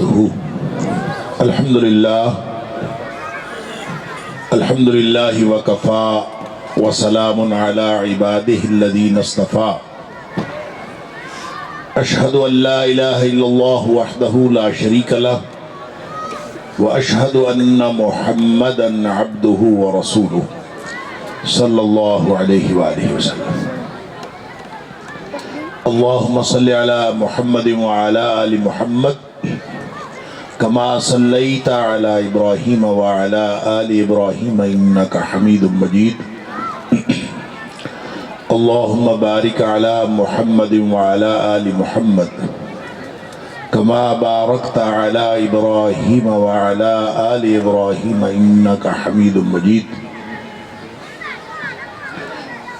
وبركاته. الحمد لله وكفى وسلام على عباده الذين اصطفى. أشهد أن لا إله إلا الله وحده لا شريك له وأشهد أن محمدا عبده ورسوله صلى الله عليه وآله وسلم. اللهم صل على محمد وعلى آل محمد كما صليت على إبراهيم وعلى آل إبراهيم إنك حميد مجيد. اللهم بارك على محمد وعلى آل محمد كما باركت على إبراهيم وعلى آل إبراهيم إنك حميد مجيد.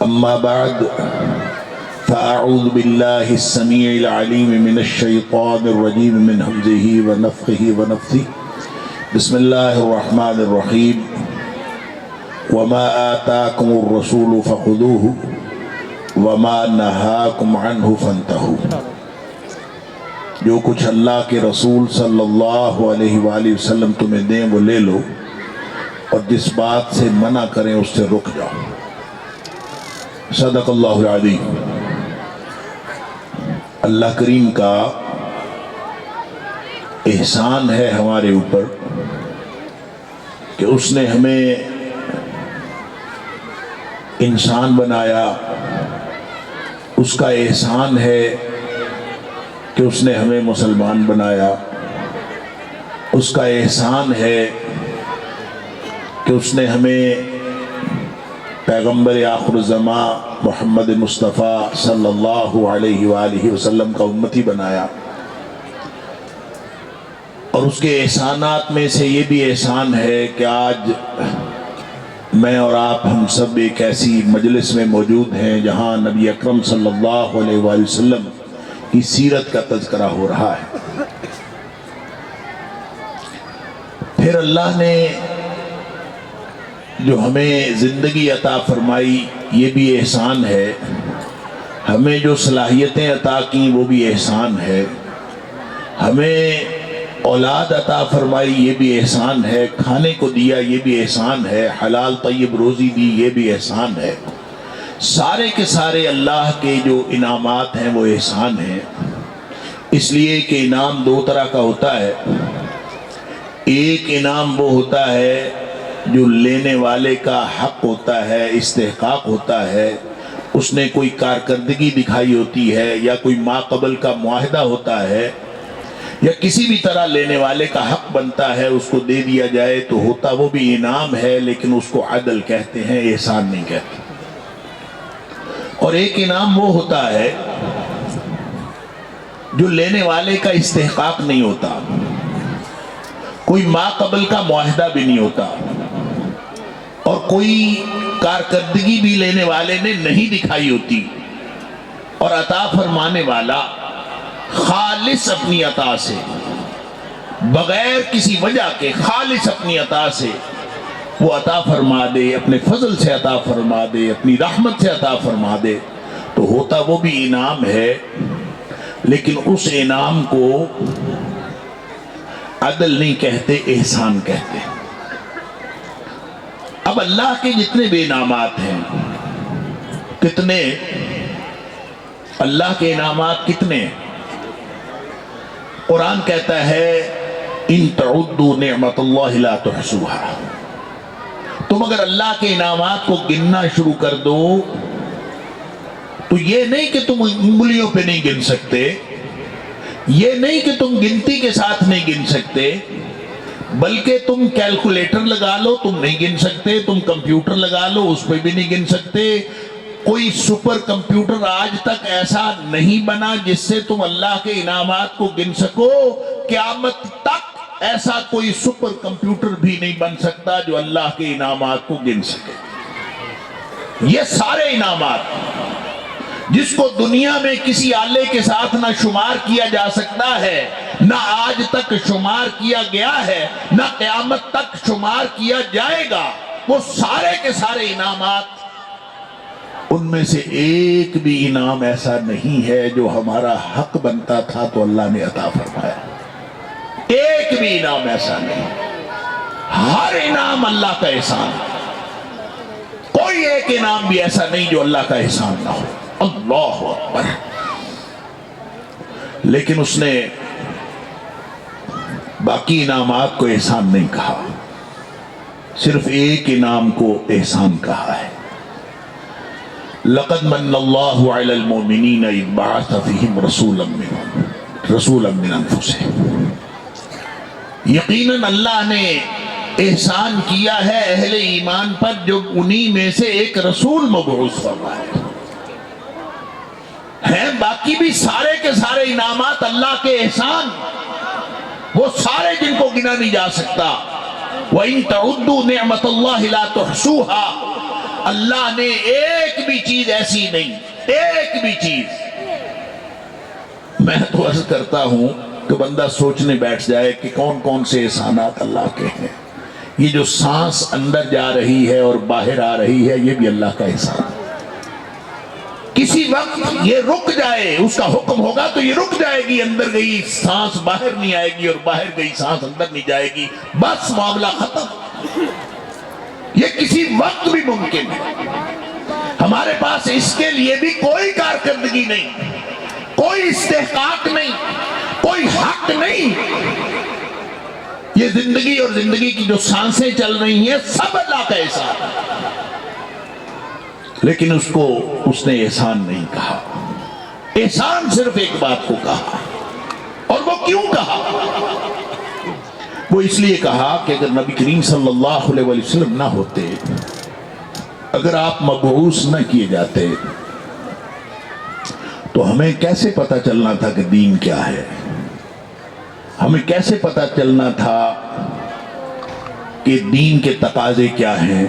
أما بعد فأعوذ بالله السميع العليم من الشيطان الرجيم من همزه ونفخه ونفثه. بسم الله الرحمن الرحيم. وما آتاكم الرسول فخذوه وما نهاكم عنه فانتهوا. جو کچھ اللہ کے رسول صلی اللہ علیہ وآلہ وسلم تمہیں دیں وہ لے لو، اور جس بات سے منع کریں اس سے رک جاؤ. صدق اللہ العظیم. اللہ کریم کا احسان ہے ہمارے اوپر کہ اس نے ہمیں انسان بنایا. اس کا احسان ہے کہ اس نے ہمیں مسلمان بنایا. اس کا احسان ہے کہ اس نے ہمیں پیغمبر آخر الزمان محمد مصطفیٰ صلی اللہ علیہ وآلہ وسلم کا امتی بنایا. اور اس کے احسانات میں سے یہ بھی احسان ہے کہ آج میں اور آپ ہم سب ایک ایسی مجلس میں موجود ہیں جہاں نبی اکرم صلی اللہ علیہ وآلہ وسلم کی سیرت کا تذکرہ ہو رہا ہے. پھر اللہ نے جو ہمیں زندگی عطا فرمائی یہ بھی احسان ہے. ہمیں جو صلاحیتیں عطا کی وہ بھی احسان ہے. ہمیں اولاد عطا فرمائی یہ بھی احسان ہے. کھانے کو دیا یہ بھی احسان ہے. حلال طیب روزی دی یہ بھی احسان ہے. سارے کے سارے اللہ کے جو انعامات ہیں وہ احسان ہیں. اس لیے کہ انعام دو طرح کا ہوتا ہے. ایک انعام وہ ہوتا ہے جو لینے والے کا حق ہوتا ہے، استحقاق ہوتا ہے. اس نے کوئی کارکردگی دکھائی ہوتی ہے یا کوئی ماقبل کا معاہدہ ہوتا ہے یا کسی بھی طرح لینے والے کا حق بنتا ہے، اس کو دے دیا جائے تو ہوتا وہ بھی انعام ہے، لیکن اس کو عدل کہتے ہیں، احسان نہیں کہتے. اور ایک انعام وہ ہوتا ہے جو لینے والے کا استحقاق نہیں ہوتا، کوئی ماقبل کا معاہدہ بھی نہیں ہوتا، اور کوئی کارکردگی بھی لینے والے نے نہیں دکھائی ہوتی، اور عطا فرمانے والا خالص اپنی عطا سے، بغیر کسی وجہ کے خالص اپنی عطا سے وہ عطا فرما دے، اپنے فضل سے عطا فرما دے، اپنی رحمت سے عطا فرما دے، تو ہوتا وہ بھی انعام ہے. لیکن اس انعام کو عدل نہیں کہتے، احسان کہتے. اب اللہ کے جتنے بھی انعامات ہیں، کتنے اللہ کے انعامات کتنے؟ قرآن کہتا ہے ان تعدوا نعمت اللہ لا تحصوها. تم اگر اللہ کے انعامات کو گننا شروع کر دو تو یہ نہیں کہ تم انگلیوں پہ نہیں گن سکتے، یہ نہیں کہ تم گنتی کے ساتھ نہیں گن سکتے، بلکہ تم کیلکولیٹر لگا لو تم نہیں گن سکتے، تم کمپیوٹر لگا لو اس پہ بھی نہیں گن سکتے. کوئی سپر کمپیوٹر آج تک ایسا نہیں بنا جس سے تم اللہ کے انعامات کو گن سکو. قیامت تک ایسا کوئی سپر کمپیوٹر بھی نہیں بن سکتا جو اللہ کے انعامات کو گن سکے. یہ سارے انعامات جس کو دنیا میں کسی آلے کے ساتھ نہ شمار کیا جا سکتا ہے، نہ آج تک شمار کیا گیا ہے، نہ قیامت تک شمار کیا جائے گا، وہ سارے کے سارے انعامات، ان میں سے ایک بھی انعام ایسا نہیں ہے جو ہمارا حق بنتا تھا تو اللہ نے عطا فرمایا. ایک بھی انعام ایسا نہیں، ہر انعام اللہ کا احسان، کوئی ایک انعام بھی ایسا نہیں جو اللہ کا احسان نہ ہو۔ اللہ اکبر۔ لیکن اس نے باقی انعامات کو احسان نہیں کہا، صرف ایک انعام کو احسان کہا ہے۔ لقد من اللہ علی المؤمنین اذ بعث فیہم رسولا من انفسہم، یقیناً اللہ نے احسان کیا ہے اہل ایمان پر جو انہی میں سے ایک رسول مبعوث فرمایا ہے۔ باقی بھی سارے کے سارے انعامات اللہ کے احسان، وہ سارے جن کو گنا نہیں جا سکتا۔ وَإِن تَعُدُّوا نِعْمَةَ اللَّهِ لَا تُحْصُوهَا، اللہ نے ایک بھی چیز ایسی نہیں، ایک بھی چیز۔ میں تو عرض کرتا ہوں کہ بندہ سوچنے بیٹھ جائے کہ کون کون سے احسانات اللہ کے ہیں۔ یہ جو سانس اندر جا رہی ہے اور باہر آ رہی ہے، یہ بھی اللہ کا احسان۔ کسی وقت یہ رک جائے، اس کا حکم ہوگا تو یہ رک جائے گی، اندر گئی سانس باہر نہیں آئے گی اور باہر گئی سانس اندر نہیں جائے گی، بس معاملہ ختم۔ یہ کسی وقت بھی ممکن ہے۔ ہمارے پاس اس کے لیے بھی کوئی کارکردگی نہیں، کوئی استحقاق نہیں، کوئی حق نہیں۔ یہ زندگی اور زندگی کی جو سانسیں چل رہی ہیں سب اللہ کا احسان ہے، لیکن اس نے احسان نہیں کہا۔ احسان صرف ایک بات کو کہا، اور وہ کیوں کہا؟ وہ اس لیے کہا کہ اگر نبی کریم صلی اللہ علیہ وسلم نہ ہوتے، اگر آپ مبعوث نہ کیے جاتے، تو ہمیں کیسے پتہ چلنا تھا کہ دین کیا ہے؟ ہمیں کیسے پتہ چلنا تھا کہ دین کے تقاضے کیا ہیں؟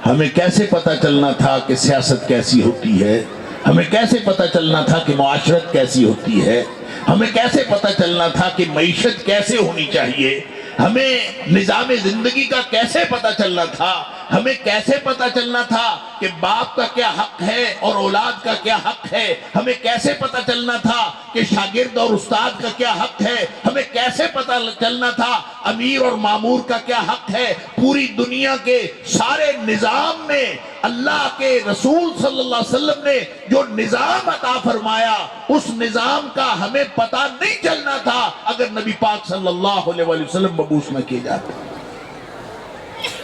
ہمیں کیسے پتہ چلنا تھا کہ سیاست کیسی ہوتی ہے؟ ہمیں کیسے پتہ چلنا تھا کہ معاشرت کیسی ہوتی ہے؟ ہمیں کیسے پتہ چلنا تھا کہ معیشت کیسے ہونی چاہیے؟ ہمیں نظام زندگی کا کیسے پتہ چلنا تھا؟ ہمیں کیسے پتہ چلنا تھا کہ باپ کا کیا حق ہے اور اولاد کا کیا حق ہے؟ ہمیں کیسے پتہ چلنا تھا کہ شاگرد اور استاد کا کیا حق ہے؟ ہمیں کیسے پتہ چلنا تھا امیر اور مامور کا کیا حق ہے؟ پوری دنیا کے سارے نظام میں اللہ کے رسول صلی اللہ علیہ وسلم نے جو نظام عطا فرمایا، اس نظام کا ہمیں پتہ نہیں چلنا تھا اگر نبی پاک صلی اللہ علیہ وسلم مبعوث نہ کیے جاتے۔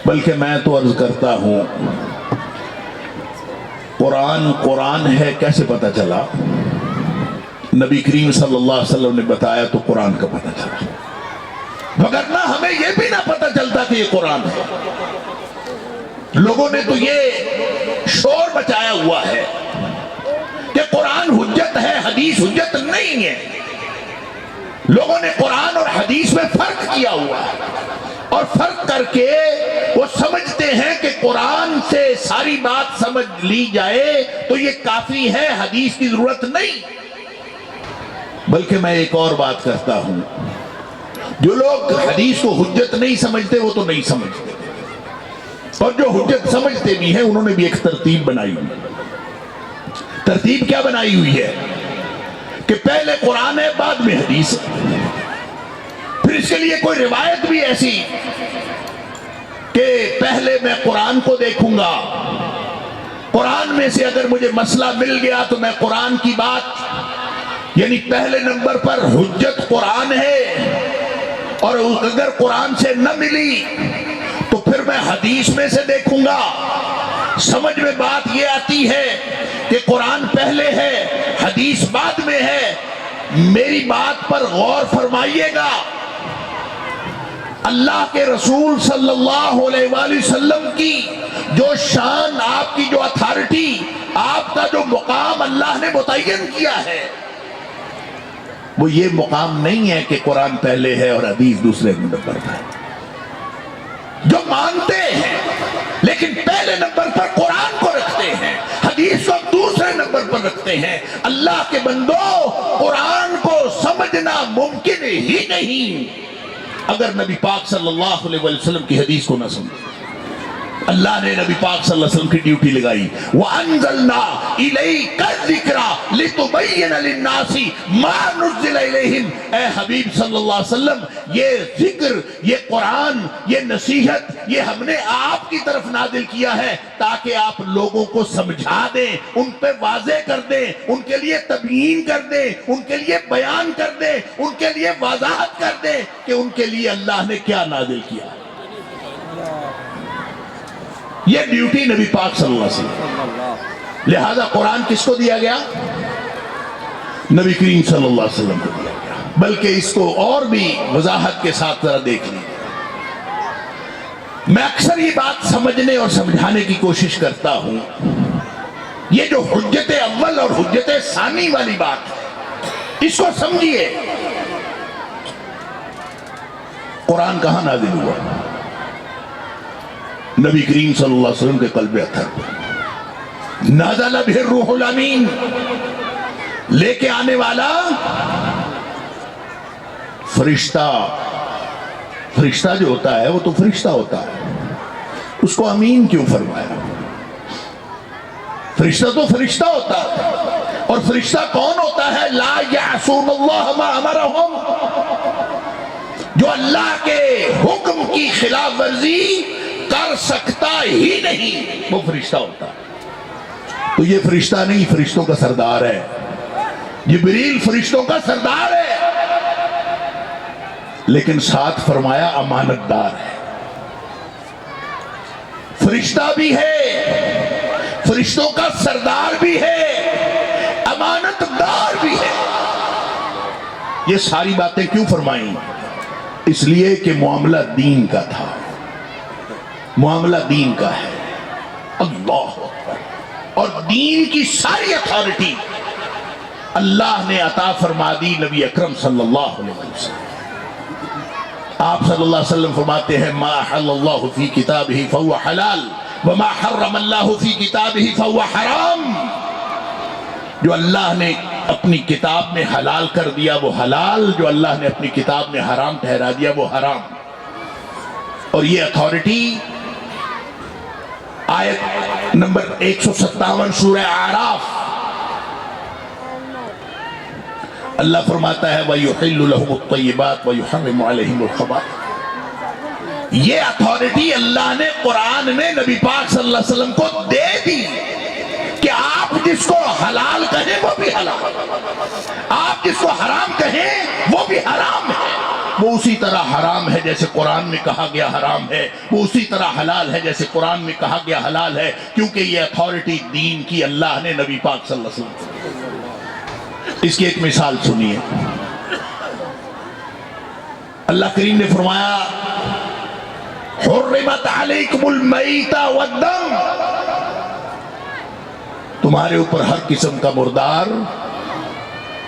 بلکہ میں تو عرض کرتا ہوں، قرآن ہے کیسے پتہ چلا؟ نبی کریم صلی اللہ علیہ وسلم نے بتایا تو قرآن کا پتہ چلا، وگرنہ ہمیں یہ بھی نہ پتہ چلتا کہ یہ قرآن ہے۔ لوگوں نے تو یہ شور مچایا ہوا ہے کہ قرآن حجت ہے، حدیث حجت نہیں ہے۔ لوگوں نے قرآن اور حدیث میں فرق کیا ہوا ہے، اور فرق کر کے وہ سمجھتے ہیں کہ قرآن سے ساری بات سمجھ لی جائے تو یہ کافی ہے، حدیث کی ضرورت نہیں۔ بلکہ میں ایک اور بات کرتا ہوں، جو لوگ حدیث کو حجت نہیں سمجھتے وہ تو نہیں سمجھتے، اور جو حجت سمجھتے بھی ہیں انہوں نے بھی ایک ترتیب بنائی ہوئی۔ ترتیب کیا بنائی ہوئی ہے کہ پہلے قرآن ہے بعد میں حدیث ہے۔ پھر اس کے لیے کوئی روایت بھی ایسی کہ پہلے میں قرآن کو دیکھوں گا، قرآن میں سے اگر مجھے مسئلہ مل گیا تو میں قرآن کی بات، یعنی پہلے نمبر پر حجت قرآن ہے، اور اگر قرآن سے نہ ملی تو پھر میں حدیث میں سے دیکھوں گا۔ سمجھ میں بات یہ آتی ہے کہ قرآن پہلے ہے، حدیث بعد میں ہے۔ میری بات پر غور فرمائیے گا، اللہ کے رسول صلی اللہ علیہ وآلہ وسلم کی جو شان، آپ کی جو اتھارٹی، آپ کا جو مقام اللہ نے متعین کیا ہے، وہ یہ مقام نہیں ہے کہ قرآن پہلے ہے اور حدیث دوسرے نمبر پر ہے۔ جو مانتے ہیں لیکن پہلے نمبر پر قرآن کو رکھتے ہیں، حدیث کو دوسرے نمبر پر رکھتے ہیں، اللہ کے بندو، قرآن کو سمجھنا ممکن ہی نہیں اگر نبی پاک صلی اللہ علیہ وسلم کی حدیث کو نہ سمجھے۔ اللہ نے نبی پاک صلی اللہ علیہ وسلم کی ڈیوٹی لگائی وَأَنزَلْنَا إِلَيْكَ الذِّكْرَ لِتُبَيِّنَ لِلنَّاسِ مَا نُزِّلَ إِلَيْهِمْ۔ اے حبیب صلی اللہ علیہ وسلم، یہ ذکر، یہ قرآن، یہ نصیحت، یہ ہم نے آپ کی طرف نازل کیا ہے تاکہ آپ لوگوں کو سمجھا دیں، ان پہ واضح کر دیں، ان کے لیے تبیین کر دیں، ان کے لیے بیان کر دیں، ان کے لیے وضاحت کر دیں کہ ان کے لیے اللہ نے کیا نازل کیا۔ یہ ڈیوٹی نبی پاک صلی اللہ علیہ وسلم، لہذا قرآن کس کو دیا گیا؟ نبی کریم صلی اللہ علیہ وسلم کو دیا گیا۔ بلکہ اس کو اور بھی وضاحت کے ساتھ ذرا دیکھ لیجیے۔ میں اکثر یہ بات سمجھنے اور سمجھانے کی کوشش کرتا ہوں، یہ جو حجت اول اور حجت ثانی والی بات ہے، اس کو سمجھیے۔ قرآن کہاں نازل ہوا؟ نبی کریم صلی اللہ علیہ وسلم کے قلب اطہر پر۔ نازل بہ الروح الامین، لے کے آنے والا فرشتہ۔ فرشتہ جو ہوتا ہے وہ تو فرشتہ ہوتا ہے، اس کو امین کیوں فرمایا؟ فرشتہ تو فرشتہ ہوتا ہے، اور فرشتہ کون ہوتا ہے؟ لا یعصون اللہ ما امرہم، جو اللہ کے حکم کی خلاف ورزی کر سکتا ہی نہیں، وہ فرشتہ ہوتا ہے۔ تو یہ فرشتہ نہیں، فرشتوں کا سردار ہے۔ جبریل فرشتوں کا سردار ہے، لیکن ساتھ فرمایا امانت دار ہے۔ فرشتہ بھی ہے، فرشتوں کا سردار بھی ہے، امانت دار بھی ہے۔ یہ ساری باتیں کیوں فرمائیں؟ اس لیے کہ معاملہ دین کا تھا، معاملہ دین کا ہے۔ اللہ اکبر۔ اور دین کی ساری اتھارٹی اللہ نے عطا فرما دی نبی اکرم صلی اللہ علیہ وسلم۔ آپ صلی اللہ علیہ وسلم فرماتے ہیں ما حل اللہ فی کتابہ فہو حلال وما حرم اللہ فی کتابہ فہو حرام۔ جو اللہ نے اپنی کتاب میں حلال کر دیا وہ حلال، جو اللہ نے اپنی کتاب میں حرام ٹھہرا دیا وہ حرام۔ اور یہ اتھارٹی آیت نمبر 157 سورہ اعراف، اللہ فرماتا ہے وَيُحِلُّ لَهُمُ الطَّيِّبَاتِ وَيُحَرِّمُ عَلَيْهِمُ الْخَبَائِثَ۔ یہ اتھارٹی اللہ نے قرآن میں نبی پاک صلی اللہ علیہ وسلم کو دے دی کہ آپ جس کو حلال کہیں وہ بھی حلال، آپ جس کو حرام کہیں وہ بھی حرام ہے۔ وہ اسی طرح حرام ہے جیسے قرآن میں کہا گیا حرام ہے، وہ اسی طرح حلال ہے جیسے قرآن میں کہا گیا حلال ہے، کیونکہ یہ اتھارٹی دین کی اللہ نے نبی پاک صلی اللہ علیہ وسلم کو۔ اس کی ایک مثال سنیے۔ اللہ کریم نے فرمایا حرمت علیکم المیتۃ والدم، تمہارے اوپر ہر قسم کا مردار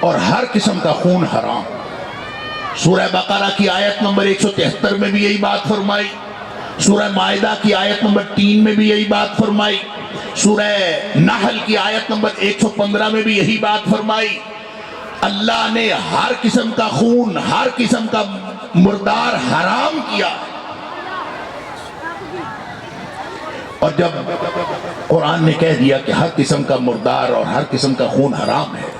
اور ہر قسم کا خون حرام۔ سورہ بقرہ کی آیت نمبر 173 میں بھی یہی بات فرمائی، سورہ مائدہ کی آیت نمبر 3 میں بھی یہی بات فرمائی، سورہ نحل کی آیت نمبر 115 میں بھی یہی بات فرمائی۔ اللہ نے ہر قسم کا خون، ہر قسم کا مردار حرام کیا۔ اور جب قرآن نے کہہ دیا کہ ہر قسم کا مردار اور ہر قسم کا خون حرام ہے،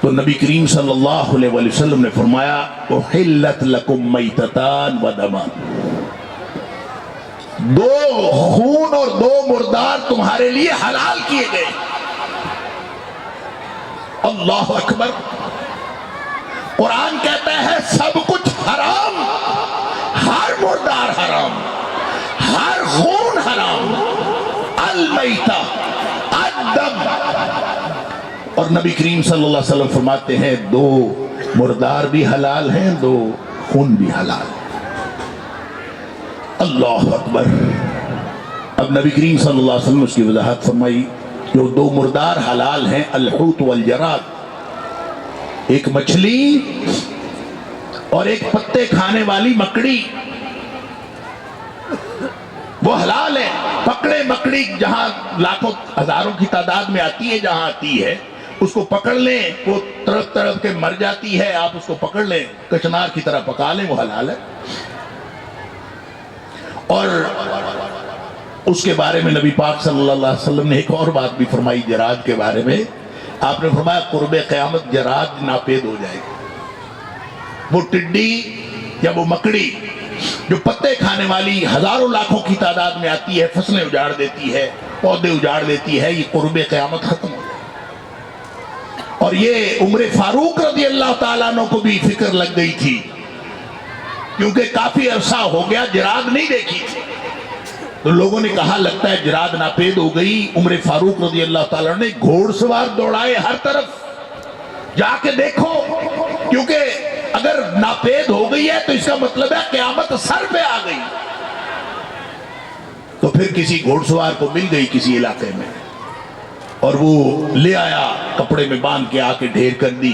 تو نبی کریم صلی اللہ علیہ وسلم نے فرمایا احلت لکم میتتان و دمان، دو خون اور دو مردار تمہارے لیے حلال کیے گئے۔ اللہ اکبر۔ قرآن کہتا ہے سب کچھ حرام، ہر مردار حرام، ہر خون حرام، المیتہ، الدم۔ اور نبی کریم صلی اللہ علیہ وسلم فرماتے ہیں دو مردار بھی حلال ہیں، دو خون بھی حلال ہیں۔ اللہ اکبر۔ اب نبی کریم صلی اللہ علیہ وسلم اس کی وضاحت فرمائی، جو دو مردار حلال ہیں الحوت والجراد، ایک مچھلی اور ایک پتے کھانے والی مکڑی، وہ حلال ہے۔ پکڑے مکڑی جہاں لاکھوں ہزاروں کی تعداد میں آتی ہے، جہاں آتی ہے اس کو پکڑ لیں، وہ تڑپ تڑپ کے مر جاتی ہے، آپ اس کو پکڑ لیں، کچنار کی طرح پکا لیں، وہ حلال ہے۔ اور اس کے بارے میں نبی پاک صلی اللہ علیہ وسلم نے ایک اور بات بھی فرمائی جراد کے بارے میں. آپ نے فرمایا قرب قیامت جراد ناپید ہو جائے گا. وہ ٹڈی یا وہ مکڑی جو پتے کھانے والی ہزاروں لاکھوں کی تعداد میں آتی ہے، فصلیں اجاڑ دیتی ہے، پودے اجاڑ دیتی ہے، یہ قرب قیامت ختم ہو جائے. اور یہ عمر فاروق رضی اللہ تعالیٰ عنہ کو بھی فکر لگ گئی تھی، کیونکہ کافی عرصہ ہو گیا جراد نہیں دیکھی تھی. تو لوگوں نے کہا لگتا ہے جراد ناپید ہو گئی. عمر فاروق رضی اللہ تعالیٰ نے گھوڑ سوار دوڑائے ہر طرف، جا کے دیکھو، کیونکہ اگر ناپید ہو گئی ہے تو اس کا مطلب ہے قیامت سر پہ آ گئی. تو پھر کسی گھوڑ سوار کو مل گئی کسی علاقے میں، اور وہ لے آیا، کپڑے میں باندھ کے آ کے ڈھیر کر دی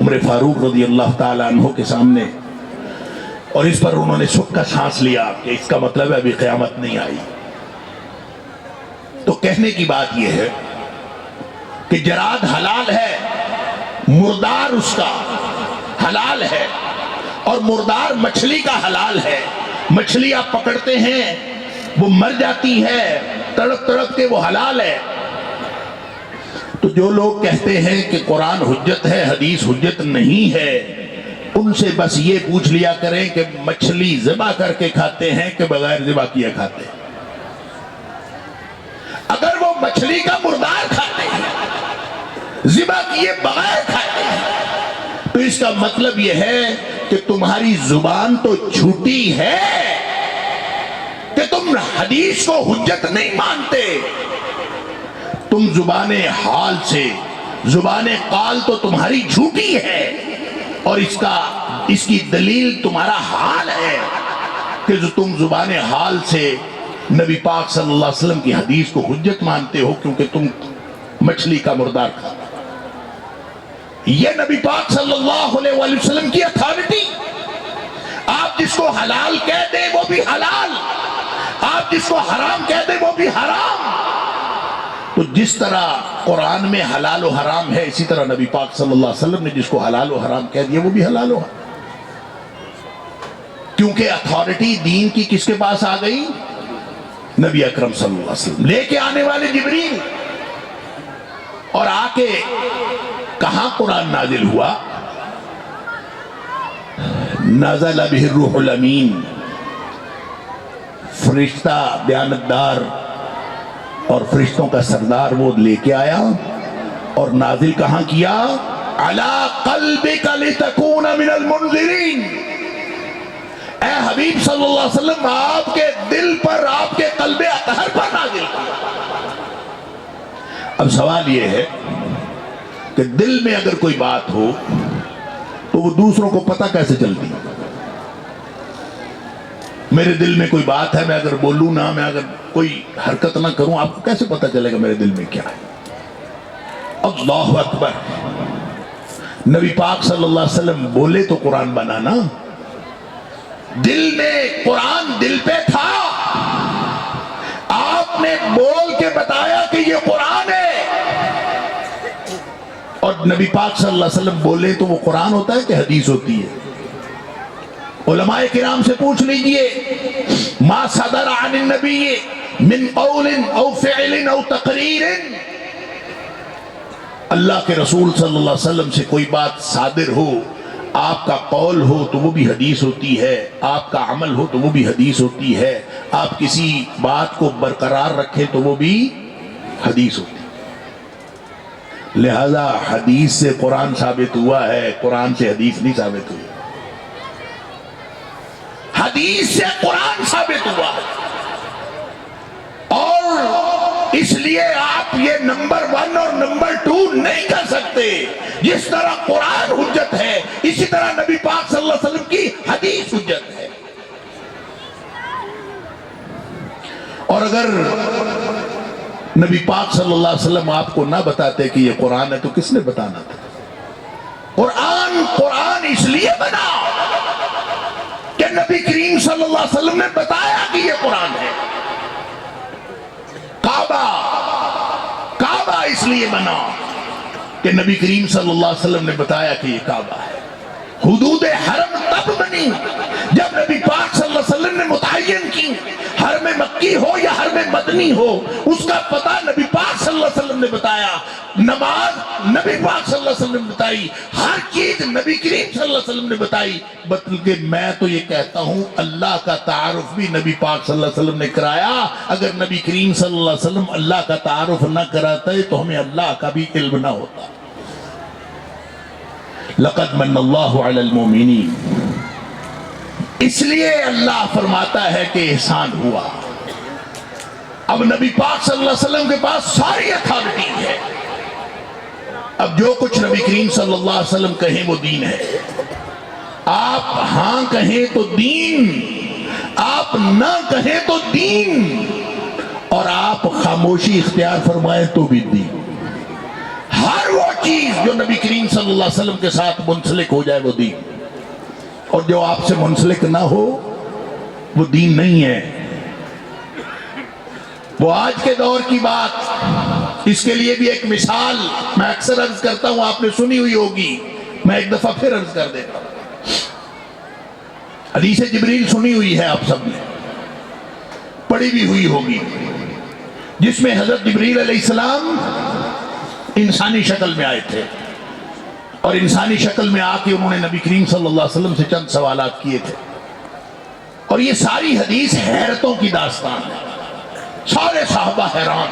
عمر فاروق رضی اللہ تعالیٰ عنہ کے سامنے. اور اس پر انہوں نے سکھ کا سانس لیا کہ اس کا مطلب ہے ابھی قیامت نہیں آئی. تو کہنے کی بات یہ ہے کہ جراد حلال ہے، مردار اس کا حلال ہے، اور مردار مچھلی کا حلال ہے. مچھلی آپ پکڑتے ہیں، وہ مر جاتی ہے، تڑپ تڑپ کے وہ حلال ہے. تو جو لوگ کہتے ہیں کہ قرآن حجت ہے، حدیث حجت نہیں ہے، ان سے بس یہ پوچھ لیا کریں کہ مچھلی ذبح کر کے کھاتے ہیں کہ بغیر ذبح کیے کھاتے ہیں. اگر وہ مچھلی کا مردار کھاتے ہیں، ذبح کیے بغیر کھاتے ہیں، تو اس کا مطلب یہ ہے کہ تمہاری زبان تو جھوٹی ہے کہ تم حدیث کو حجت نہیں مانتے. تم زبان حال سے، زبان قال تو تمہاری جھوٹی ہے، اور اس کی دلیل تمہارا حال ہے کہ جو تم زبان حال سے نبی پاک صلی اللہ علیہ وسلم کی حدیث کو حجت مانتے ہو، کیونکہ تم مچھلی کا مردار کھاتے. یہ نبی پاک صلی اللہ علیہ وآلہ وسلم کی اتھارٹی. آپ جس کو حلال کہہ دیں وہ بھی حلال، آپ جس کو حرام کہہ دیں وہ بھی حرام. تو جس طرح قرآن میں حلال و حرام ہے، اسی طرح نبی پاک صلی اللہ علیہ وسلم نے جس کو حلال و حرام کہہ دیا وہ بھی حلال و حرام. کیونکہ اتھارٹی دین کی کس کے پاس آ گئی؟ نبی اکرم صلی اللہ علیہ وسلم. لے کے آنے والے جبریل. اور آ کے کہاں قرآن نازل ہوا؟ نزل بہ الروح الامین، فرشتہ دیانتدار اور فرشتوں کا سردار وہ لے کے آیا، اور نازل کہاں کیا؟ علی قلبک لتکون من المنذرین. اے حبیب صلی اللہ علیہ وسلم، آپ کے دل پر، آپ کے قلب اطہر پر نازل کیا. اب سوال یہ ہے کہ دل میں اگر کوئی بات ہو تو وہ دوسروں کو پتہ کیسے چلتی؟ میرے دل میں کوئی بات ہے، میں اگر بولوں نہ، میں اگر کوئی حرکت نہ کروں، آپ کو کیسے پتہ چلے گا میرے دل میں کیا ہے؟ اللہ اکبر. نبی پاک صلی اللہ علیہ وسلم بولے تو قرآن بنا نا. دل میں قرآن دل پہ تھا، آپ نے بول کے بتایا کہ یہ قرآن ہے. اور نبی پاک صلی اللہ علیہ وسلم بولے تو وہ قرآن ہوتا ہے کہ حدیث ہوتی ہے؟ علماء کرام سے پوچھ لیجئے، ما صدر عن النبی من قول او فعل او تقریر. اللہ کے رسول صلی اللہ علیہ وسلم سے کوئی بات صادر ہو، آپ کا قول ہو تو وہ بھی حدیث ہوتی ہے، آپ کا عمل ہو تو وہ بھی حدیث ہوتی ہے، آپ کسی بات کو برقرار رکھیں تو وہ بھی حدیث ہوتی ہے. لہذا حدیث سے قرآن ثابت ہوا ہے، قرآن سے حدیث نہیں ثابت ہوئی. حدیث سے قرآن ثابت ہوا، اور اس لیے آپ یہ نمبر 1 اور نمبر 2 نہیں کر سکتے. جس طرح قرآن حجت ہے، اسی طرح نبی پاک صلی اللہ علیہ وسلم کی حدیث حجت ہے. اور اگر نبی پاک صلی اللہ علیہ وسلم آپ کو نہ بتاتے کہ یہ قرآن ہے تو کس نے بتانا تھا؟ قرآن اس لیے بنا کہ نبی کریم صلی اللہ علیہ وسلم نے بتایا کہ یہ قرآن ہے. کعبہ اس لیے بنا کہ نبی کریم صلی اللہ علیہ وسلم نے بتایا کہ یہ کعبہ ہے. حدود حرم تب بنی جب نبی پاک صلی اللہ علیہ وسلم نے متعین کی. حرم مکہ مکی ہو یا حرم مدنی ہو، اس کا پتہ نبی پاک صلی اللہ علیہ وسلم نے بتایا، نماز نبی پاک صلی اللہ علیہ وسلم نے بتائی، ہر چیز نبی کریم صلی اللہ علیہ وسلم نے بتائی۔ بلکہ میں تو یہ کہتا ہوں اللہ کا تعارف بھی نبی پاک صلی اللہ علیہ وسلم نے کرایا۔ اگر نبی کریم صلی اللہ علیہ وسلم اللہ کا تعارف نہ کراتے تو ہمیں اللہ کا بھی علم نہ ہوتا۔ لقد من اللہ علی المؤمنین، اس لیے اللہ فرماتا ہے کہ احسان ہوا۔ اب نبی پاک صلی اللہ علیہ وسلم کے پاس ساری اتھارٹی ہے، اب جو کچھ نبی کریم صلی اللہ علیہ وسلم کہیں وہ دین ہے۔ آپ ہاں کہیں تو دین، آپ نہ کہیں تو دین، اور آپ خاموشی اختیار فرمائیں تو بھی دین۔ ہر وہ چیز جو نبی کریم صلی اللہ علیہ وسلم کے ساتھ منسلک ہو جائے وہ دین، اور جو آپ سے منسلک نہ ہو وہ دین نہیں ہے۔ وہ آج کے دور کی بات، اس کے لیے بھی ایک مثال میں اکثر عرض کرتا ہوں، آپ نے سنی ہوئی ہوگی، میں ایک دفعہ پھر عرض کر دیتا ہوں۔ حدیث جبریل سنی ہوئی ہے، آپ سب نے پڑھی بھی ہوئی ہوگی، جس میں حضرت جبریل علیہ السلام انسانی شکل میں آئے تھے، اور انسانی شکل میں آ کے انہوں نے نبی کریم صلی اللہ علیہ وسلم سے چند سوالات کیے تھے، اور یہ ساری حدیث حیرتوں کی داستان ہے۔ سارے صحابہ حیران۔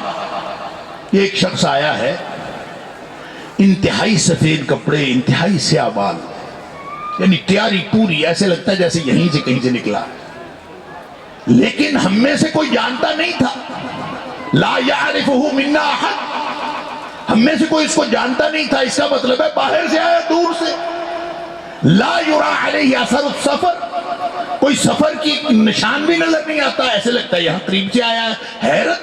یہ ایک شخص آیا ہے، انتہائی سفید کپڑے، انتہائی سیاہ بال، یعنی تیاری پوری، ایسے لگتا ہے جیسے یہیں سے کہیں سے نکلا، لیکن ہم میں سے کوئی جانتا نہیں تھا۔ لا يعرفه منا احد، ہم میں سے کوئی اس کو جانتا نہیں تھا، اس کا مطلب ہے باہر سے آیا، دور سے۔ لا يرى عليه اثر السفر، کوئی سفر کی نشان بھی نظر نہیں آتا، ایسے لگتا ہے یہاں قریب سے آیا ہے۔ حیرت،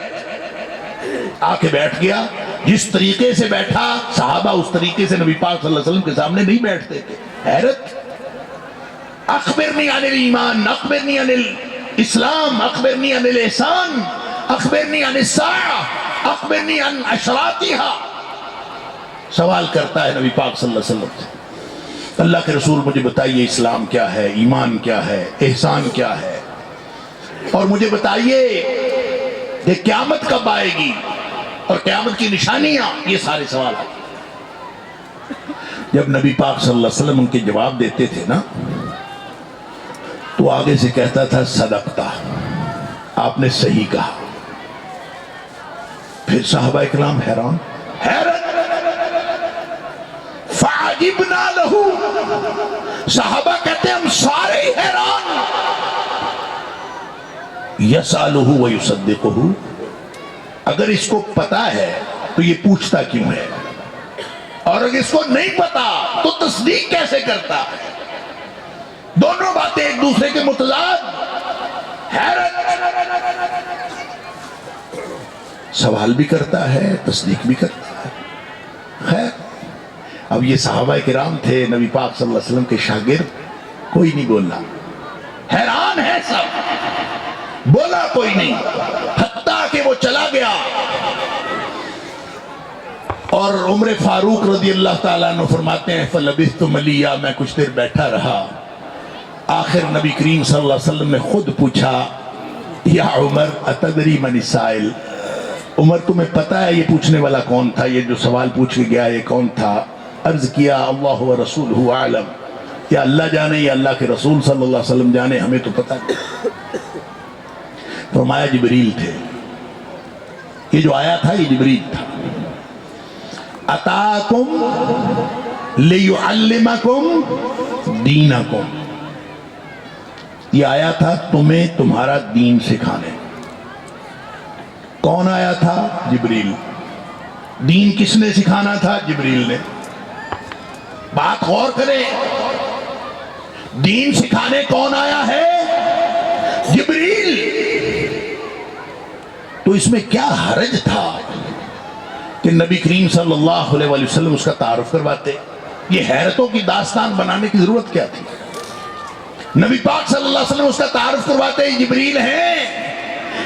آ کے بیٹھ گیا۔ جس طریقے سے بیٹھا صحابہ اس طریقے سے نبی پاک صلی اللہ علیہ وسلم کے سامنے نہیں بیٹھتے تھے۔ حیرت۔ اخبرنی عن الایمان، اخبرنی عن الاسلام، اخبرنی عن الاحسان، اخبرنی عن الساعہ، اخبرنی عن اشراطها، سوال کرتا ہے نبی پاک صلی اللہ علیہ وسلم سے، اللہ کے رسول مجھے بتائیے اسلام کیا ہے، ایمان کیا ہے، احسان کیا ہے، اور مجھے بتائیے کہ قیامت کب آئے گی اور قیامت کی نشانیاں، یہ سارے سوالات۔ جب نبی پاک صلی اللہ علیہ وسلم ان کے جواب دیتے تھے نا، تو آگے سے کہتا تھا صدقتا، آپ نے صحیح کہا۔ پھر صحابہ اکرام حیران، حیرت، فعجبنا لہو، صحابہ کہتے ہیں ہم سارے حیران۔ یسألہ ویصدقہ، اگر اس کو پتا ہے تو یہ پوچھتا کیوں ہے، اور اگر اس کو نہیں پتا تو تصدیق کیسے کرتا ہے؟ دونوں باتیں ایک دوسرے کے متضاد۔ حیرت، سوال بھی کرتا ہے، تصدیق بھی کرتا ہے۔ خیر، اب یہ صحابہ کرام تھے نبی پاک صلی اللہ علیہ وسلم کے شاگرد، کوئی نہیں بولا، حیران ہے سب، بولا کوئی نہیں، حتیٰ کہ وہ چلا گیا۔ اور عمر فاروق رضی اللہ تعالیٰ عنہ فرماتے ہیں فَلَبِثْتُ مَلِيًّا، میں کچھ دیر بیٹھا رہا، آخر نبی کریم صلی اللہ علیہ وسلم نے خود پوچھا، یا عمر اتدری من السائل، عمر تمہیں پتہ ہے یہ پوچھنے والا کون تھا، یہ جو سوال پوچھ کے گیا یہ کون تھا؟ عرض کیا اللہ و رسولہ اعلم، یا اللہ جانے یا اللہ کے رسول صلی اللہ علیہ وسلم جانے، ہمیں تو پتہ نہیں۔ فرمایا جبریل تھے، یہ جو آیا تھا یہ جبریل تھا۔ اتاکم لیعلمکم دینکم، یہ آیا تھا تمہیں تمہارا دین سکھانے۔ کون آیا تھا؟ جبریل۔ دین کس نے سکھانا تھا؟ جبریل نے۔ بات غور کریں، دین سکھانے کون آیا ہے؟ جبریل۔ تو اس میں کیا حرج تھا کہ نبی کریم صلی اللہ علیہ وسلم اس کا تعارف کرواتے؟ یہ حیرتوں کی داستان بنانے کی ضرورت کیا تھی؟ نبی پاک صلی اللہ علیہ وسلم اس کا تعارف کرواتے، جبریل ہیں،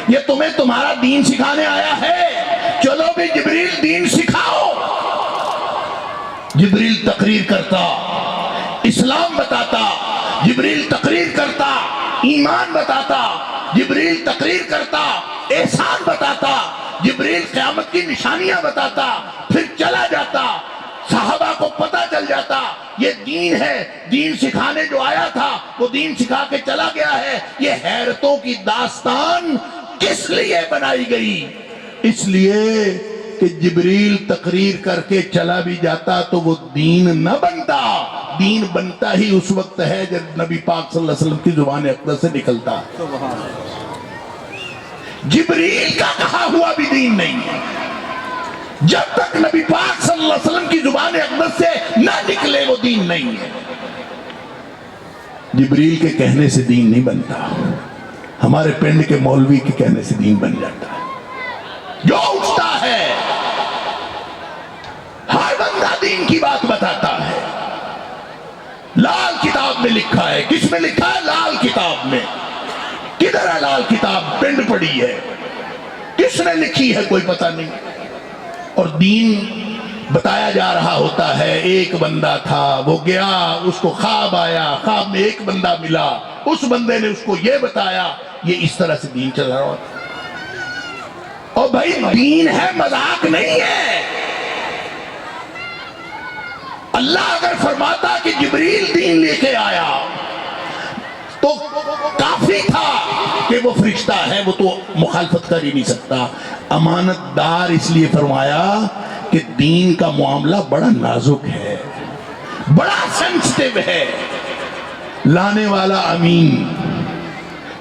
یہ تمہیں تمہارا دین سکھانے آیا ہے، چلو بھی جبریل دین سکھاؤ۔ جبریل تقریر کرتا، اسلام بتاتا، جبریل تقریر کرتا، ایمان بتاتا، جبریل تقریر کرتا، احسان بتاتا، جبریل قیامت کی نشانیاں بتاتا، پھر چلا جاتا، صحابہ کو پتہ چل جاتا یہ دین ہے، دین سکھانے جو آیا تھا وہ دین سکھا کے چلا گیا ہے۔ یہ حیرتوں کی داستان کس لیے بنائی گئی؟ اس لیے کہ جبریل تقریر کر کے چلا بھی جاتا تو وہ دین نہ بنتا۔ دین بنتا ہی اس وقت ہے جب نبی پاک صلی اللہ علیہ وسلم کی زبان اقدس سے نکلتا۔ جبریل کا کہا ہوا بھی دین نہیں ہے، جب تک نبی پاک صلی اللہ علیہ وسلم کی زبان اقدس سے نہ نکلے وہ دین نہیں ہے۔ جبریل کے کہنے سے دین نہیں بنتا، ہمارے پنڈ کے مولوی کے کہنے سے دین بن جاتا ہے۔ جو اٹھتا ہے ہر بندہ دین کی بات بتاتا ہے۔ لال کتاب میں لکھا ہے، کس میں لکھا ہے؟ لال کتاب میں۔ کدھر ہے لال کتاب؟ پنڈ پڑی ہے، کس نے لکھی ہے کوئی پتہ نہیں۔ اور دین بتایا جا رہا ہوتا ہے۔ ایک بندہ تھا، وہ گیا، اس کو خواب آیا، خواب میں ایک بندہ ملا، اس بندے نے اس کو یہ بتایا، یہ اس طرح سے دین چل رہا ہوتا۔ اور بھائی دین ہے، مذاق نہیں ہے۔ اللہ اگر فرماتا کہ جبریل دین لے کے آیا تو کافی تھا کہ وہ فرشتہ ہے، وہ تو مخالفت کر ہی نہیں سکتا۔ امانت دار اس لیے فرمایا کہ دین کا معاملہ بڑا نازک ہے، بڑا سینسٹیو ہے۔ لانے والا امین،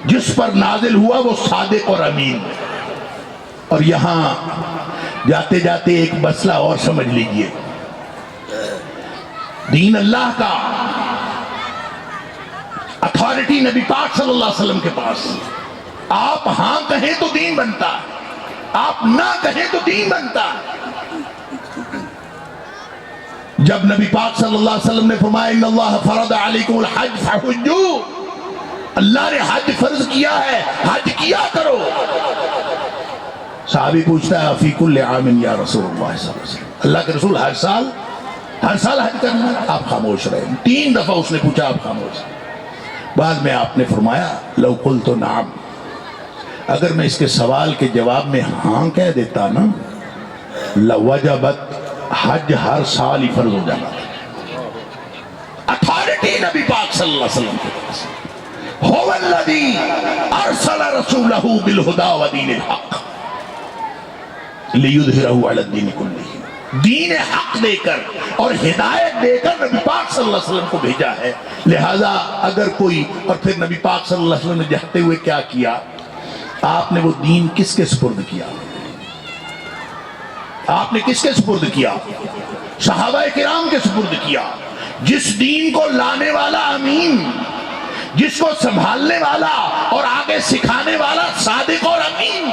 جس پر نازل ہوا وہ صادق اور امین۔ اور یہاں جاتے جاتے ایک مسئلہ اور سمجھ لیجئے، دین اللہ کا، اتھارٹی نبی پاک صلی اللہ علیہ وسلم کے پاس۔ آپ ہاں کہیں تو دین بنتا، آپ نہ کہیں تو دین بنتا۔ جب نبی پاک صلی اللہ علیہ وسلم نے فرمایا ان اللہ فرض علیکم الحج فحجوا، اللہ نے حج فرض کیا ہے، حج کیا کرو۔ صحابی پوچھتا ہے فی کل عام یا رسول اللہ صلی اللہ علیہ وسلم، اللہ کے رسول ہر سال حج کرنا ہے؟ آپ خاموش رہے۔ 3 دفعہ اس نے پوچھا، آپ خاموش۔ بعد میں آپ نے فرمایا لو قلت نعم، اگر میں اس کے سوال کے جواب میں ہاں کہہ دیتا نا، لوجبت، حج ہر سال ہی فرض ہو جانا۔ اتھارٹی نبی پاک صلی اللہ علیہ وسلم کے پاس۔ هو الذی ارسل رسولہ بالہدی ودین الحق لیظہرہ علی الدین کلہ، دین حق دے کر اور ہدایت دے کر نبی پاک صلی اللہ علیہ وسلم کو بھیجا ہے۔ لہذا اگر کوئی، اور پھر نبی پاک صلی اللہ علیہ وسلم نے جہتے ہوئے کیا کیا؟ آپ نے وہ دین کس کے سپرد کیا؟ آپ نے کس کے سپرد کیا؟ صحابہ کرام کے سپرد کیا۔ جس دین کو لانے والا امین، جس کو سنبھالنے والا اور آگے سکھانے والا صادق اور امین،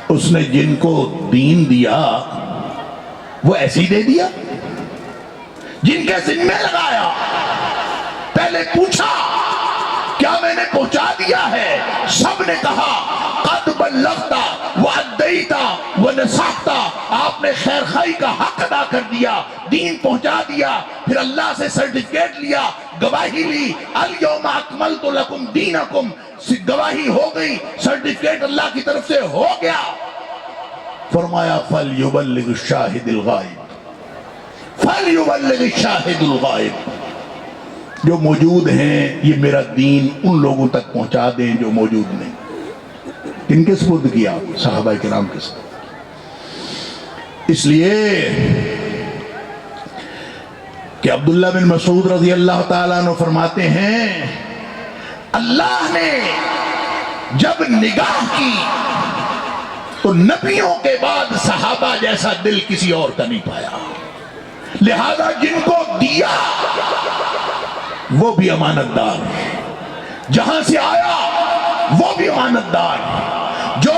اس نے جن کو دین دیا وہ ایسے ہی دے دیا؟ جن کے ذمہ لگایا، پہلے پوچھا کیا میں نے پہنچا دیا ہے؟ سب نے کہا قد بلغتا وادیتا ونصحتا، آپ نے خیر خائی کا حق ادا کر دیا، دین پہنچا دیا۔ پھر اللہ سے سرٹیفکیٹ لیا، گواہی لی، الیوم اکملت لکم دینکم، گواہی ہو گئی، سرٹیفکیٹ اللہ کی طرف سے ہو گیا۔ فرمایا فَلْيُبَلِّغِ الشَّاهِدِ الْغَائِبِ، فَلْيُبَلِّغِ الشَّاهِدُ الْغَائِبِ، جو موجود ہیں یہ میرا دین ان لوگوں تک پہنچا دیں جو موجود نہیں۔ کن کے سپرد کیا؟ صحابہ کرام کے سپرد۔ اس لیے کہ عبداللہ بن مسعود رضی اللہ تعالیٰ عنہ فرماتے ہیں اللہ نے جب نگاہ کی تو نبیوں کے بعد صحابہ جیسا دل کسی اور کا نہیں پایا، لہذا جن کو دیا وہ بھی امانت دار، جہاں سے آیا وہ بھی امانت دار، جو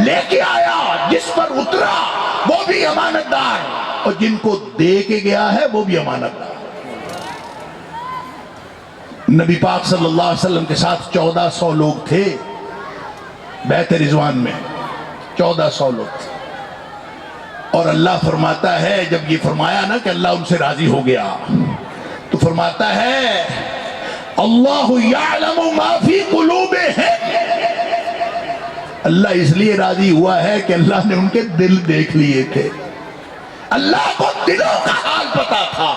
لے کے آیا جس پر اترا وہ بھی امانت دار، اور جن کو دے کے گیا ہے وہ بھی امانت دار۔ نبی پاک صلی اللہ علیہ وسلم کے ساتھ 1400 لوگ تھے بیعت رضوان میں، 1400 لوگ تھے۔ اور اللہ فرماتا ہے، جب یہ فرمایا نا کہ اللہ ان سے راضی ہو گیا، تو فرماتا ہے اللہ یعلم ما فی قلوبہم، اللہ اس لیے راضی ہوا ہے کہ اللہ نے ان کے دل دیکھ لیے تھے، اللہ کو دلوں کا حال پتا تھا،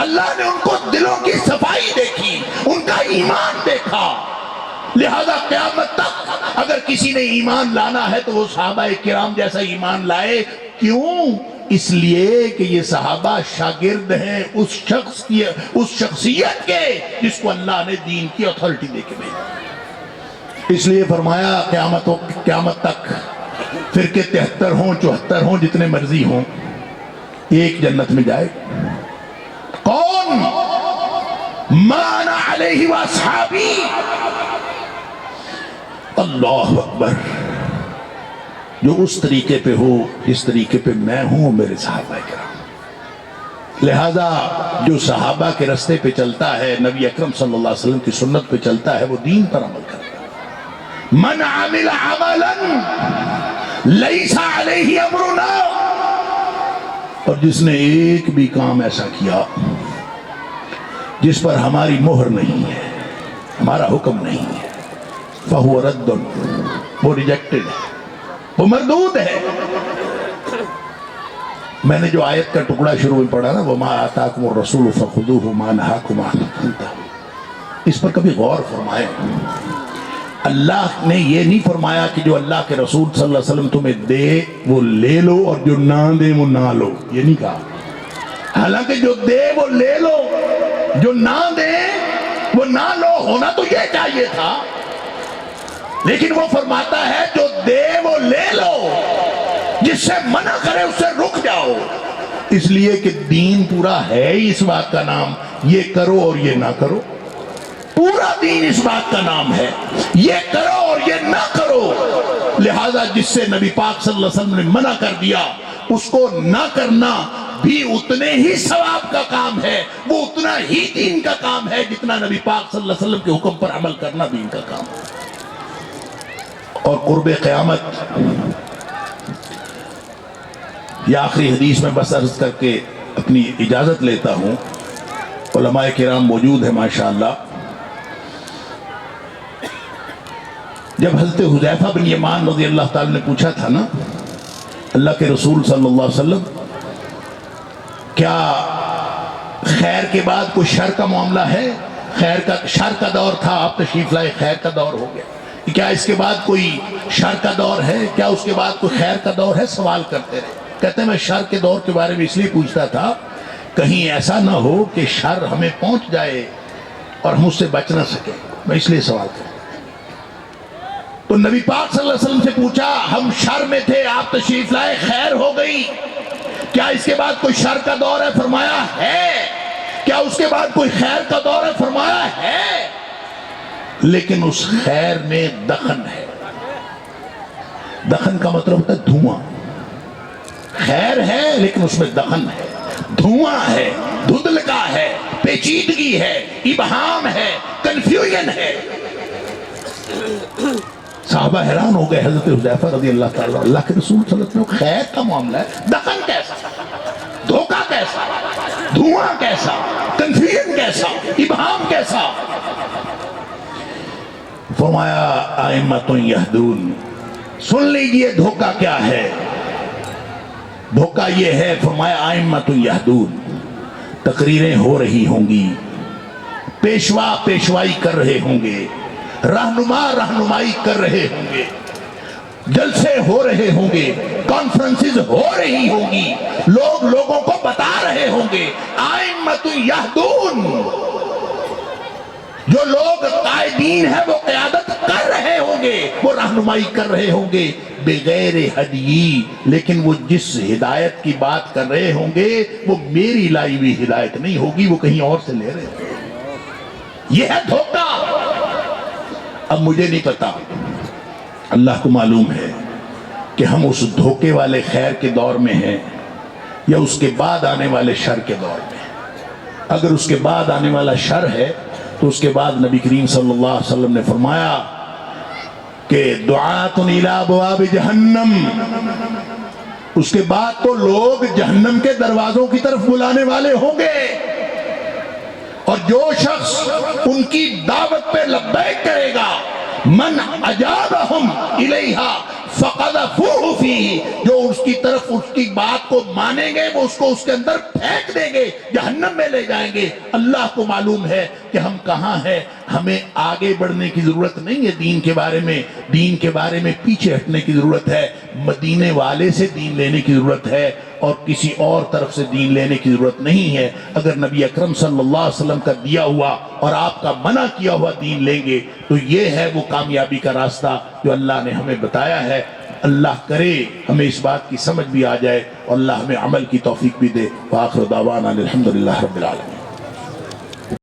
اللہ نے ان کو دلوں کی صفائی دیکھی، ان کا ایمان دیکھا۔ لہذا قیامت تک اگر کسی نے ایمان لانا ہے تو وہ صحابہ کرام جیسا ایمان لائے۔ کیوں؟ اس لیے کہ یہ صحابہ شاگرد ہیں اس شخصیت کے جس کو اللہ نے دین کی اتھارٹی دے کے بھیجا۔ اس لیے فرمایا قیامت تک فرقے 73 ہوں 74 ہوں جتنے مرضی ہوں، ایک جنت میں جائے۔ کون؟ ما انا علیہ واصحابی، اللہ اکبر، جو اس طریقے پہ ہو جس طریقے پہ میں ہوں میرے صحابہ کرام۔ لہذا جو صحابہ کے رستے پہ چلتا ہے، نبی اکرم صلی اللہ علیہ وسلم کی سنت پہ چلتا ہے، وہ دین پر عمل کرتا ہے۔ من عمل عملا لیس علیہ امرنا، اور جس نے ایک بھی کام ایسا کیا جس پر ہماری مہر نہیں ہے، ہمارا حکم نہیں ہے، فہو رد، وہ ریجیکٹڈ ہے، وہ مردود ہے۔ میں نے جو آیت کا ٹکڑا شروع میں پڑھا نا، وَمَا آتَاكُمُ الرَّسُولُ فَخُذُوهُ مَا نَهَاكُمْ عَنْهُ فَانْتَهُوا، اس پر کبھی غور فرمائیں۔ اللہ نے یہ نہیں فرمایا کہ جو اللہ کے رسول صلی اللہ علیہ وسلم تمہیں دے وہ لے لو اور جو نہ دے وہ نہ لو، یہ نہیں کہا۔ حالانکہ جو دے وہ لے لو، جو نہ دے وہ نہ لو، ہونا تو یہ چاہیے تھا، لیکن وہ فرماتا ہے جو دے وہ لے لو، جس سے منع کرے اس سے رک جاؤ۔ اس لیے کہ دین پورا ہے ہی اس بات کا نام، یہ کرو اور یہ نہ کرو، پورا دین اس بات کا نام ہے، یہ کرو اور یہ نہ کرو۔ لہذا جس سے نبی پاک صلی اللہ علیہ وسلم نے منع کر دیا، اس کو نہ کرنا بھی اتنے ہی ثواب کا کام ہے، وہ اتنا ہی دین کا کام ہے جتنا نبی پاک صلی اللہ علیہ وسلم کے حکم پر عمل کرنا دین کا کام ہے۔ اور قرب قیامت، یہ آخری حدیث میں بس عرض کر کے اپنی اجازت لیتا ہوں، علماء کرام موجود ہیں ماشاءاللہ۔ جب حضرت حذیفہ بن یمان رضی اللہ تعالی نے پوچھا تھا نا اللہ کے رسول صلی اللہ علیہ وسلم، کیا خیر کے بعد کوئی شر کا معاملہ ہے؟ شر کا دور تھا، آپ تشریف لائے، خیر کا دور ہو گیا، کیا اس کے بعد کوئی شر کا دور ہے؟ کیا اس کے بعد کوئی خیر کا دور ہے؟ سوال کرتے رہے۔ کہتے ہیں میں شر کے دور کے بارے میں اس لیے پوچھتا تھا کہیں ایسا نہ ہو کہ شر ہمیں پہنچ جائے اور ہم اس سے بچ نہ سکیں، میں اس لیے سوال کرتا۔ تو نبی پاک صلی اللہ علیہ وسلم سے پوچھا ہم شر میں تھے، آپ تشریف لائے، خیر ہو گئی، کیا اس کے بعد کوئی شر کا دور ہے؟ فرمایا ہے۔ کیا اس کے بعد کوئی خیر کا دور ہے؟ فرمایا ہے، لیکن اس خیر میں دخن ہے۔ دخن کا مطلب ہوتا ہے دھواں۔ خیر ہے لیکن اس میں دخن ہے، دھواں ہے، دھندلکا ہے، پیچیدگی ہے، ابہام ہے، کنفیوژن ہے۔ صحابہ حیران ہو گئے، حضرت حذیفہ رضی اللہ تعالیٰ، اللہ کے رسول صلی اللہ علیہ وسلم، خیر کا معاملہ ہے، دخن کیسا، دھوکہ کیسا، دھواں کیسا، کنفیوژن کیسا، ابہام کیسا؟ فرمایا ائمۃ یہدون، سن لیجئے دھوکہ کیا ہے۔ دھوکہ یہ ہے، فرمایا ائمۃ یہدون، تقریریں ہو رہی ہوں گی، پیشوا پیشوائی کر رہے ہوں گے، رہنما رہنمائی کر رہے ہوں گے، جلسے ہو رہے ہوں گے، کانفرنسز ہو رہی ہوں گی، لوگ لوگوں کو بتا رہے ہوں گے، ائمۃ یہدون، جو لوگ قائدین ہیں وہ قیادت کر رہے ہوں گے، وہ رہنمائی کر رہے ہوں گے، بغیر ہدی، لیکن وہ جس ہدایت کی بات کر رہے ہوں گے وہ میری لائی ہوئی ہدایت نہیں ہوگی، وہ کہیں اور سے لے رہے ہوں گے۔ یہ ہے دھوکہ۔ اب مجھے نہیں پتا، اللہ کو معلوم ہے کہ ہم اس دھوکے والے خیر کے دور میں ہیں یا اس کے بعد آنے والے شر کے دور میں ہیں۔ اگر اس کے بعد آنے والا شر ہے تو اس کے بعد نبی کریم صلی اللہ علیہ وسلم نے فرمایا کہ دعات الی ابواب جہنم، اس کے بعد تو لوگ جہنم کے دروازوں کی طرف بلانے والے ہوں گے، اور جو شخص ان کی دعوت پہ لبیک کرے گا، من اجابہم الیہا فقذفوہ فیہ، جو اس کی طرف اس کی بات کو مانیں گے وہ اس کو اس کے اندر پھینک دیں گے، جہنم میں لے جائیں گے۔ اللہ کو معلوم ہے کہ ہم کہاں ہیں، ہمیں آگے بڑھنے کی ضرورت نہیں ہے دین کے بارے میں پیچھے ہٹنے کی ضرورت ہے، مدینے والے سے دین لینے کی ضرورت ہے اور کسی اور طرف سے دین لینے کی ضرورت نہیں ہے۔ اگر نبی اکرم صلی اللہ علیہ وسلم کا دیا ہوا اور آپ کا منع کیا ہوا دین لیں گے تو یہ ہے وہ کامیابی کا راستہ جو اللہ نے ہمیں بتایا ہے۔ اللہ کرے ہمیں اس بات کی سمجھ بھی آ جائے اور اللہ ہمیں عمل کی توفیق بھی دے۔ وآخر دعوانا الحمدللہ رب العالمین۔